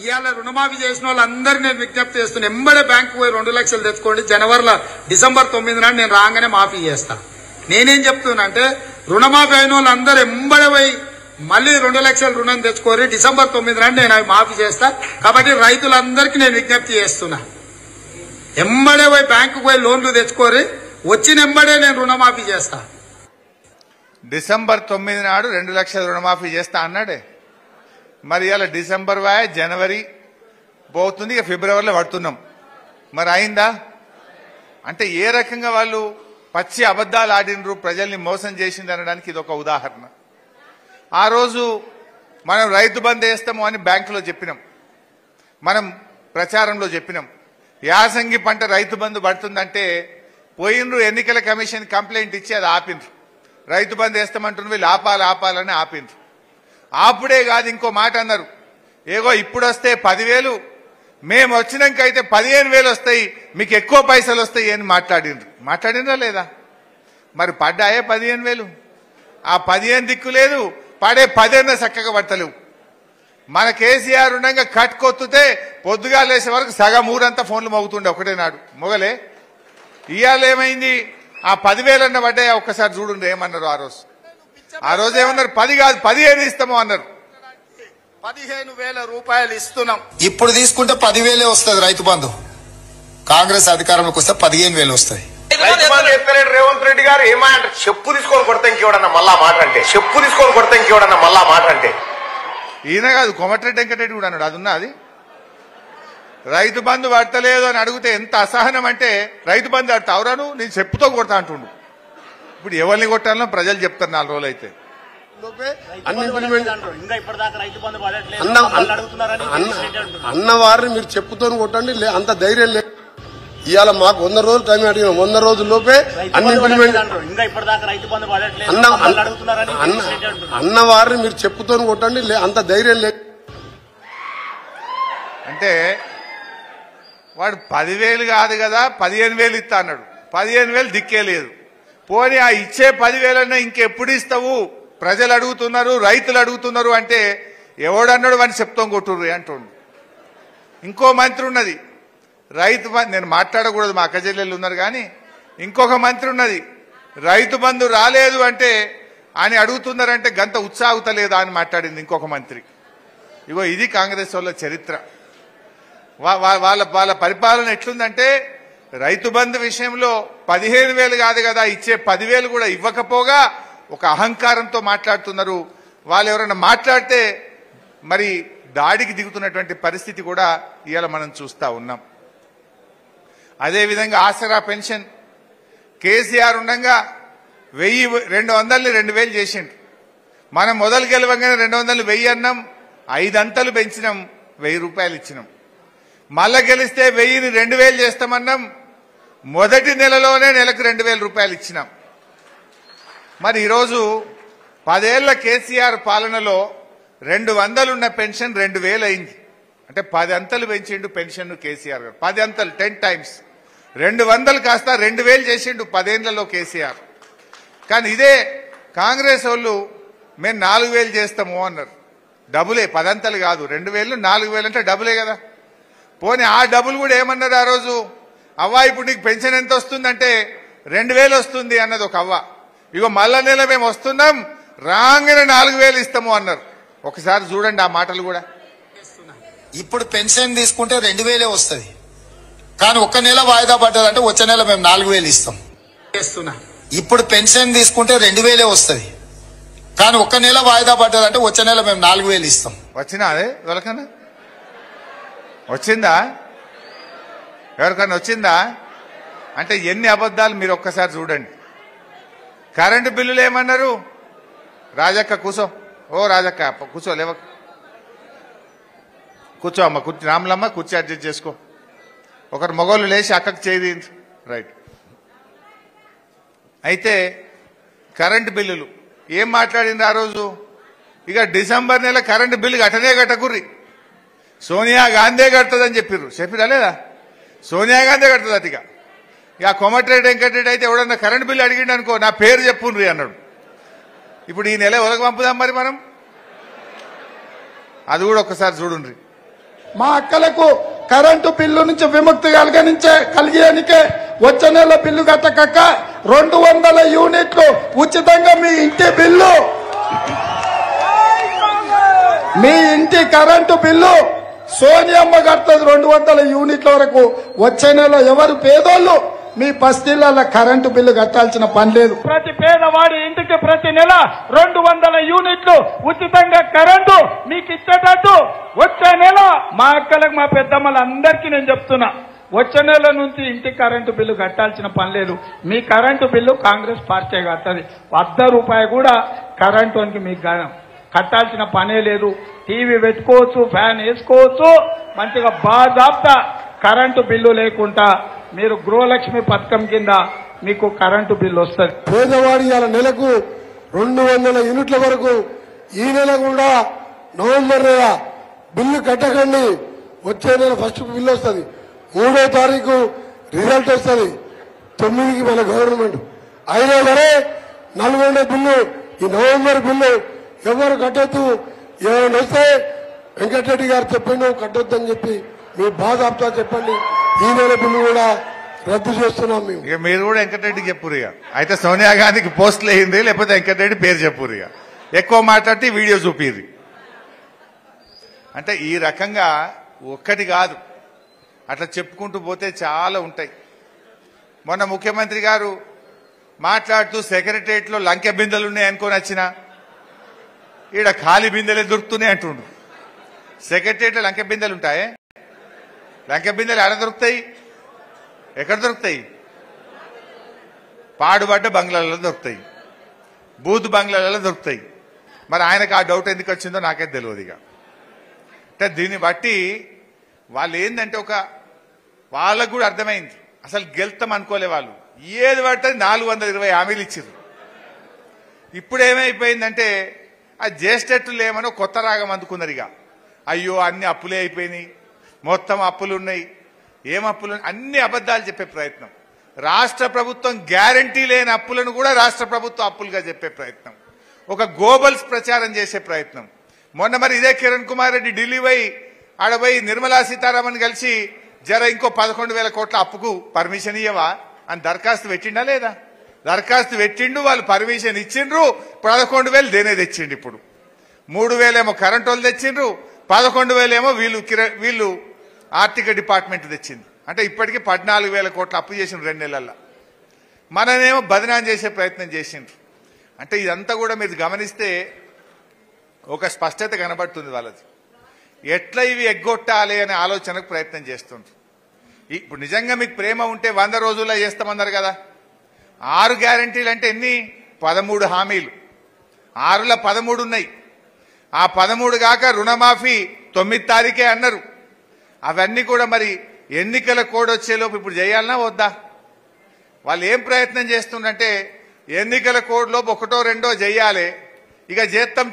ఇవాళ రుణమాఫీ చేసిన వాళ్ళందరినీ నేను విజ్ఞప్తి చేస్తున్నా. ఎంబడే బ్యాంకు పోయి 2 లక్షలు తెచ్చుకోండి. డిసెంబర్ 9 నాడు నేను రాగానే మాఫీ చేస్తా. నేనేం చెప్తున్నా అంటే రుణమాఫీ అయిన వాళ్ళందరూ ఎంబడే పోయి మళ్ళీ 2 లక్షల రుణం తెచ్చుకోరి. డిసెంబర్ 9 నాడు నేను అవి మాఫీ చేస్తా. కాబట్టి రైతులందరికీ నేను విజ్ఞప్తి చేస్తున్నా, ఎంబడే పోయి బ్యాంకు పోయి లోన్లు తెచ్చుకోరి. వచ్చిన ఎంబడే నేను రుణమాఫీ చేస్తా. డిసెంబర్ 9 నాడు 2 లక్షల రుణమాఫీ చేస్తా అన్నాడే. మరి ఇలా డిసెంబర్ వాయ జనవరి పోతుంది, ఇక ఫిబ్రవరిలో పడుతున్నాం. మరి అయిందా? అంటే ఏ రకంగా వాళ్ళు పచ్చి అబద్దాలు ఆడినరు, ప్రజల్ని మోసం చేసింది అనడానికి ఇది ఒక ఉదాహరణ. ఆ రోజు మనం రైతు బంధు వేస్తాము అని బ్యాంకులో చెప్పినాం, మనం ప్రచారంలో చెప్పినాం. యాసంగి పంట రైతు బంధు పడుతుందంటే పోయినరు ఎన్నికల కమిషన్ కంప్లైంట్ ఇచ్చి అది ఆపిండ్రు. రైతు బంధు వేస్తామంటున్నారు, వీళ్ళు ఆపాలని ఆపిండ్రు. ఆపుడే కాదు, ఇంకో మాట అన్నారు, ఏగో ఇప్పుడు వస్తే 10,000, మేము వచ్చినాక అయితే 15,000 వస్తాయి, మీకు ఎక్కువ పైసలు వస్తాయి అని మాట్లాడినరా లేదా? మరి పడ్డాయే 15,000? ఆ 15 దిక్కు లేదు, పడే 10 చక్కగా పడతలేవు. మన కేసీఆర్ ఉండగా కట్టుకొత్తుతే పొద్దుగా లేసే వరకు సగం ఊరంతా ఫోన్లు మోగుతుండే ఒకటే నాడు మొగలే. ఇవాళ ఏమైంది? ఆ 10,000 పడ్డాయా? ఒక్కసారి చూడండి ఏమన్నారు ఆ రోజు ఏమన్నారు? 10 కాదు 15 ఇస్తాము అన్నారు. 15,000 రూపాయలు ఇస్తున్నాం. ఇప్పుడు తీసుకుంటే 10,000 వస్తుంది రైతు బంధు. కాంగ్రెస్ అధికారంలోకి వస్తే 15,000 వస్తాయి. రేవంత్ రెడ్డి గారు ఏమంటారు? చెప్పు తీసుకొని కొడతా ఇంకేవడన్నా మళ్ళా మాట అంటే ఈయన కాదు, కోమటిరెడ్డి వెంకటరెడ్డి కూడా అన్నాడు. అది ఉన్నా, అది రైతు బంధు పడతలేదు అని అడిగితే ఎంత అసహనం అంటే, రైతు బంధు ఆడతావురా నువ్వు, నేను చెప్పుతో కొడతా అంటుండు. ఇప్పుడు ఎవరిని కొట్టాలో ప్రజలు చెప్తారు 4 రోజులు అయితే. అన్నవారిని మీరు చెప్పుతో కొట్టండి, అంత ధైర్యం లేదు. ఇవాళ మాకు 100 రోజులు టైం అడిగినాం, 100 రోజుల్లోపే అన్ని ఇంప్లిమెంట్. అన్నవారిని మీరు చెప్పుతో కొట్టండి, అంత ధైర్యం లేదు. అంటే వాడు 10,000 కాదు కదా 15,000 ఇస్తా అన్నాడు. 15,000 దిక్కే లేదు. పోనీ ఆ ఇచ్చే 10,000 ఇంకెప్పుడు ఇస్తావు? ప్రజలు అడుగుతున్నారు, రైతులు అడుగుతున్నారు అంటే ఎవడన్నాడు వాడిని చెప్తాం కొట్టుర్రు అంటుండు. ఇంకో మంత్రి ఉన్నది రైతు బంధు, నేను మాట్లాడకూడదు మా అక్క చెల్లెళ్ళు ఉన్నారు కానీ, ఇంకొక మంత్రి ఉన్నది రైతు బంధు రాలేదు అంటే అని అడుగుతున్నారంటే గంత ఉత్సాహతలేదా అని మాట్లాడింది ఇంకొక మంత్రి. ఇగో ఇది కాంగ్రెస్ వాళ్ళ చరిత్ర. వాళ్ళ పరిపాలన ఎట్లుందంటే రైతు బంధు విషయంలో 15,000 కాదు కదా ఇచ్చే 10,000 కూడా ఇవ్వకపోగా ఒక అహంకారంతో మాట్లాడుతున్నారు. వాళ్ళు ఎవరైనా మాట్లాడితే మరి దాడికి దిగుతున్నటువంటి పరిస్థితి కూడా ఇవాళ మనం చూస్తా ఉన్నాం. అదేవిధంగా ఆసరా పెన్షన్ కేసీఆర్ ఉండగా 1,200ని 2,000 చేసిండు. మనం మొదలు గెలవంగానే 200 1000 అన్నాం, 5 అంతలు పెంచినాం, 1,000 రూపాయలు ఇచ్చినాం. మళ్ళా గెలిస్తే 1000ని 2,000 చేస్తామన్నాం, మొదటి నెలలోనే నెలకు 2,000 రూపాయలు ఇచ్చినాం. మరి ఈరోజు 10 ఏళ్ల కేసీఆర్ పాలనలో 200 ఉన్న పెన్షన్ 2,000 అయింది. అంటే 10 అంతలు పెంచిండు పెన్షన్ కేసీఆర్ గారు. 10 అంతలు 10 టైమ్స్ 200 కాస్త 2,000 చేసిండు 10 ఏళ్లలో కేసీఆర్. కానీ ఇదే కాంగ్రెస్ వాళ్ళు మేము 4,000 చేస్తాము అన్నారు. డబులే, 10 అంతలు కాదు, 2,000 4,000 అంటే డబులే కదా. పోనీ ఆ డబుల్ కూడా ఏమన్నారు ఆ రోజు? అవ్వ ఇప్పుడు నీకు పెన్షన్ ఎంత వస్తుందంటే 2,000 వస్తుంది అన్నది ఒక అవ్వ. ఇగో మళ్ళా నెల మేము వస్తున్నాం రాగానే 4,000 ఇస్తాము అన్నారు. ఒకసారి చూడండి ఆ మాటలు కూడా. ఇప్పుడు పెన్షన్ తీసుకుంటే 2,000 వస్తుంది, కానీ ఒక్క నెల వాయిదా పడ్డదంటే వచ్చే నెల మేము 4,000 ఇస్తాం. ఇప్పుడు పెన్షన్ తీసుకుంటే 2,000 వస్తుంది, కానీ ఒక్క నెల వాయిదా పడ్డదంటే వచ్చే నెల మేము 4,000 ఇస్తాం. వచ్చినా అదే ఎవరికన్నా వచ్చిందా? ఎవరికన్నా వచ్చిందా? అంటే ఎన్ని అబద్ధాలు మీరు ఒక్కసారి చూడండి. కరెంటు బిల్లులు ఏమన్నారు? రాజక్క కూర్చో, ఓ రాజక్క కూర్చో, లేవ కూర్చో అమ్మ, కూర్చో రాములమ్మ, కూర్చో అడ్జస్ట్ చేసుకో. ఒకరు మగోళ్ళు లేచి అక్కకు చేయి. రైట్. అయితే కరెంటు బిల్లులు ఏం మాట్లాడింది ఆ రోజు? ఇక డిసెంబర్ నెల కరెంటు బిల్లు కట్టనే కట్టకుర్రి, సోనియా గాంధీ కడుతుందని చెప్పిరా లేదా? సోనియా గాంధీ కడుతుంది అతిగా. ఇక కోమటిరెడ్డి వెంకటరెడ్డి అయితే ఎవడన్నా కరెంటు బిల్లు అడిగిండు అనుకో, నా పేరు చెప్పుండ్రి అన్నాడు. ఇప్పుడు ఈ నెల ఎవరికి పంపుదాం మరి మనం? అది కూడా ఒక్కసారి చూడుండ్రి. మా అక్కలకు కరెంటు బిల్లు నుంచి విముక్తి కలిగేనికే వచ్చే నెల బిల్లు కట్టక 200 యూనిట్లు ఉచితంగా మీ ఇంటి కరెంటు బిల్లు సోనియమ్మ కడుతుంది 200 యూనిట్ల వరకు. వచ్చే నెల ఎవరు పేదోళ్ళు మీ బస్తీల కరెంటు బిల్లు కట్టాల్సిన పని లేదు. ప్రతి పేదవాడి ఇంటికి ప్రతి నెల 200 యూనిట్లు ఉచితంగా కరెంటు మీకు ఇచ్చేటట్టు వచ్చే నెల మా అక్కలకు మా పెద్దమ్మలందరికీ నేను చెప్తున్నా, వచ్చే నెల నుంచి ఇంటి కరెంటు బిల్లు కట్టాల్సిన పని లేదు. మీ కరెంటు బిల్లు కాంగ్రెస్ పార్టీ కట్టది. ₹1 కూడా కరెంటు మీకు కట్టాల్సిన పనే లేదు. టీవీ పెట్టుకోవచ్చు, ఫ్యాన్ వేసుకోవచ్చు, మంచిగా బాజాప్తా కరెంటు బిల్లు లేకుండా మీరు గృహలక్ష్మి పథకం కింద మీకు కరెంటు బిల్లు వస్తుంది. పేదవాడి నెలకు 200 యూనిట్ల వరకు ఈ నెల కూడా నవంబర్ నెల బిల్లు కట్టకండి. వచ్చే నెల ఫస్ట్ బిల్లు వస్తుంది. 3వ తారీఖు రిజల్ట్ వస్తుంది. 9కి మన గవర్నమెంట్ అయినా సరే నల్గొండ బిల్లు ఈ నవంబర్ బిల్లు ఎవరు కట్టొద్దు. ఎవరైనా వస్తే వెంకటరెడ్డి గారు చెప్పండి కట్టొద్దని చెప్పి మీ బాధ ఆప్తా చెప్పండి. ఈ నెల బిల్లు కూడా రద్దు చేస్తున్నాం మేము. ఇక మీరు కూడా వెంకటరెడ్డికి చెప్పురు. ఇక అయితే సోనియా గాంధీకి పోస్టులు వేయింది, లేకపోతే వెంకటరెడ్డి పేరు చెప్పురు. ఇక ఎక్కువ మాట్లాడితే వీడియో చూపిరి. అంటే ఈ రకంగా ఒక్కటి కాదు, అట్లా చెప్పుకుంటూ పోతే చాలా ఉంటాయి. మొన్న ముఖ్యమంత్రి గారు మాట్లాడుతూ సెక్రటరియట్లో లంకె బిందెలు ఉన్నాయి అనుకొని వచ్చిన ఈడ ఖాళీ బిందెలే దొరుకుతున్నాయి అంటుండు. సెక్రటరియట్లో లంకె బిందెలు ఉంటాయి? లంకె బిందెలు ఎక్కడ దొరుకుతాయి? ఎక్కడ దొరుకుతాయి? పాడుబడ్డ బంగ్లాలలో దొరుకుతాయి, బూత్ బంగ్లాలలో దొరుకుతాయి. మరి ఆయనకు ఆ డౌట్ ఎందుకు వచ్చిందో నాకే తెలియదు. ఇక అంటే దీన్ని బట్టి వాళ్ళు ఏంటంటే వాళ్ళకు కూడా అర్థమైంది, అసలు గెలుతాం అనుకోలే వాళ్ళు. ఏది పడితే 420 హామీలు ఇచ్చారు. ఇప్పుడు ఏమైపోయిందంటే ఆ జ్యేష్ఠెట్టులు ఏమనో కొత్త రాగం అందుకున్నారు. ఇక అయ్యో అన్ని అప్పులే అయిపోయినాయి, మొత్తం అప్పులు ఉన్నాయి, ఏం అప్పులు, అన్ని అబద్దాలు చెప్పే ప్రయత్నం. రాష్ట్ర ప్రభుత్వం గ్యారంటీ లేని అప్పులను కూడా రాష్ట్ర ప్రభుత్వం అప్పులుగా చెప్పే ప్రయత్నం, ఒక గోబల్స్ ప్రచారం చేసే ప్రయత్నం. మొన్న మరి ఇదే కిరణ్ కుమార్ రెడ్డి ఢిల్లీ పోయి ఆడపోయి నిర్మలా సీతారామన్ కలిసి జర ఇంకో 11,000 కోట్ల అప్పుకు పర్మిషన్ ఇవ్వవా అని దరఖాస్తు పెట్టిండా లేదా? దరఖాస్తు పెట్టిండు, వాళ్ళు పర్మిషన్ ఇచ్చిండ్రు. 11,000 దేనే తెచ్చిండు. ఇప్పుడు 3,000 ఏమో కరెంట్ వాళ్ళు తెచ్చిండ్రు, 11,000 ఏమో వీళ్ళు ఆర్థిక డిపార్ట్మెంట్ తెచ్చింది. అంటే ఇప్పటికీ 14,000 కోట్ల అప్పు చేసిండ్రు 2 నెలల్లో. మననేమో బదనాం చేసే ప్రయత్నం చేసిండ్రు. అంటే ఇదంతా కూడా మీరు గమనిస్తే ఒక స్పష్టత కనబడుతుంది వాళ్ళది. ఎట్లా ఇవి ఎగ్గొట్టాలి అనే ఆలోచనకు ప్రయత్నం చేస్తుండ్రు. ఇప్పుడు నిజంగా మీకు ప్రేమ ఉంటే 100 రోజుల్లో చేస్తామన్నారు కదా. 6 గ్యారంటీలు అంటే ఎన్ని? 13 హామీలు. 6లో 13 ఉన్నాయి. ఆ 13 కాక రుణమాఫీ 9 తారీఖే అన్నారు. అవన్నీ కూడా మరి ఎన్నికల కోడ్ వచ్చేలోపు ఇప్పుడు చేయాలన్నా వద్దా? వాళ్ళు ఏం ప్రయత్నం చేస్తుందంటే ఎన్నికల కోడ్ లోపు 1, 2 చేయాలి. ఇక చేస్తాం